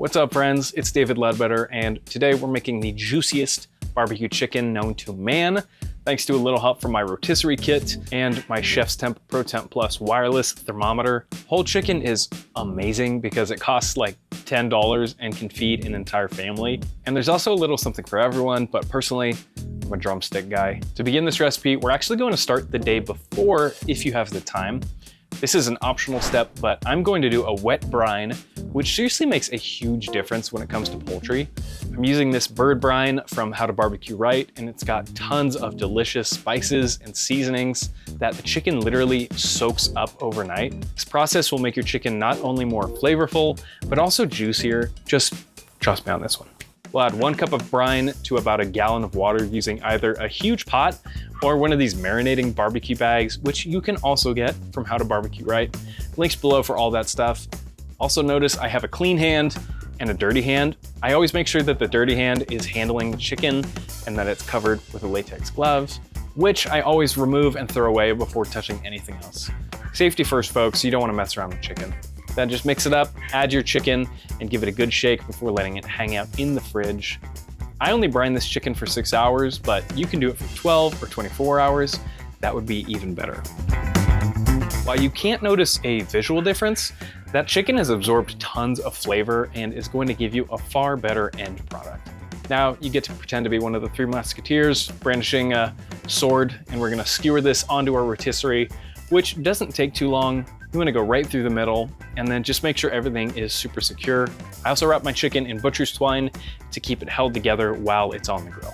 What's up, friends? It's David Ledbetter, and today we're making the juiciest barbecue chicken known to man, thanks to a little help from my rotisserie kit and my Chef's Temp Pro Temp Plus wireless thermometer. Whole chicken is amazing because it costs like $10 and can feed an entire family. And there's also a little something for everyone, but personally, I'm a drumstick guy. To begin this recipe, we're actually going to start the day before if you have the time. This is an optional step, but I'm going to do a wet brine, which seriously makes a huge difference when it comes to poultry. I'm using this bird brine from How to Barbecue Right, and it's got tons of delicious spices and seasonings that the chicken literally soaks up overnight. This process will make your chicken not only more flavorful, but also juicier. Just trust me on this one. We'll add 1 cup of brine to about a gallon of water using either a huge pot or one of these marinating barbecue bags, which you can also get from How to Barbecue Right. Links below for all that stuff. Also notice I have a clean hand and a dirty hand. I always make sure that the dirty hand is handling the chicken and that it's covered with a latex gloves, which I always remove and throw away before touching anything else. Safety first, folks. You don't want to mess around with chicken. Then just mix it up, add your chicken, and give it a good shake before letting it hang out in the fridge. I only brine this chicken for 6 hours, but you can do it for 12 or 24 hours. That would be even better. While you can't notice a visual difference, that chicken has absorbed tons of flavor and is going to give you a far better end product. Now you get to pretend to be one of the 3 musketeers brandishing a sword, and we're gonna skewer this onto our rotisserie, which doesn't take too long. You wanna go right through the middle and then just make sure everything is super secure. I also wrap my chicken in butcher's twine to keep it held together while it's on the grill.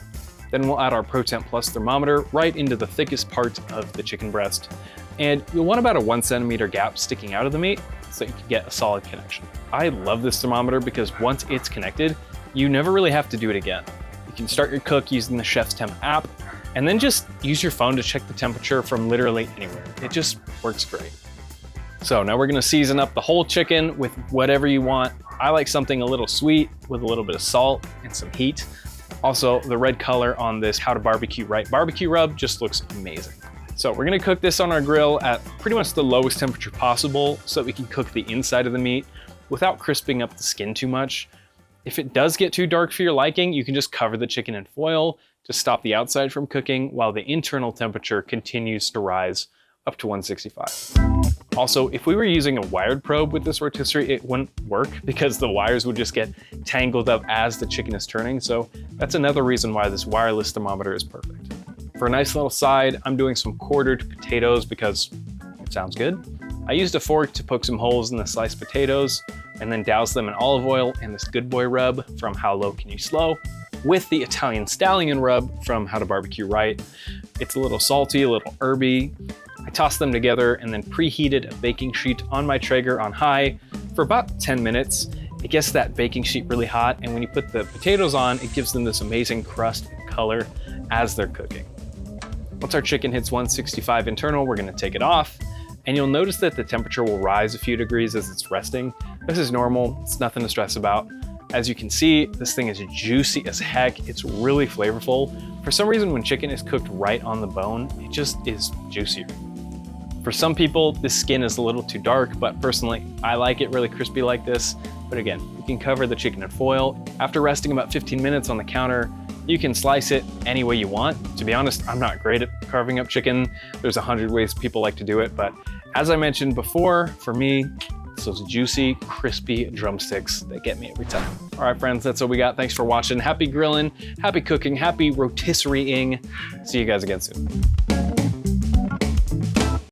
Then we'll add our Pro Temp Plus thermometer right into the thickest part of the chicken breast. And you'll want about a 1 centimeter gap sticking out of the meat so you can get a solid connection. I love this thermometer because once it's connected, you never really have to do it again. You can start your cook using the Chef's Temp app and then just use your phone to check the temperature from literally anywhere. It just works great. So now we're gonna season up the whole chicken with whatever you want. I like something a little sweet with a little bit of salt and some heat. Also, the red color on this How to Barbecue Right barbecue rub just looks amazing. So we're gonna cook this on our grill at pretty much the lowest temperature possible so that we can cook the inside of the meat without crisping up the skin too much. If it does get too dark for your liking, you can just cover the chicken in foil to stop the outside from cooking while the internal temperature continues to rise up to 165. Also, if we were using a wired probe with this rotisserie, it wouldn't work because the wires would just get tangled up as the chicken is turning. So that's another reason why this wireless thermometer is perfect. For a nice little side, I'm doing some quartered potatoes because it sounds good. I used a fork to poke some holes in the sliced potatoes and then douse them in olive oil and this Good Boy rub from How Low Can You Slow with the Italian Stallion rub from How to Barbecue Right. It's a little salty, a little herby. I tossed them together and then preheated a baking sheet on my Traeger on high for about 10 minutes. It gets that baking sheet really hot, and when you put the potatoes on, it gives them this amazing crust and color as they're cooking. Once our chicken hits 165 internal, we're gonna take it off, and you'll notice that the temperature will rise a few degrees as it's resting. This is normal, it's nothing to stress about. As you can see, this thing is juicy as heck. It's really flavorful. For some reason, when chicken is cooked right on the bone, it just is juicier. For some people, the skin is a little too dark, but personally, I like it really crispy like this. But again, you can cover the chicken in foil. After resting about 15 minutes on the counter, you can slice it any way you want. To be honest, I'm not great at carving up chicken. There's 100 ways people like to do it, but as I mentioned before, for me, it's those juicy, crispy drumsticks that get me every time. All right, friends, that's what we got. Thanks for watching. Happy grilling, happy cooking, happy rotisserieing. See you guys again soon.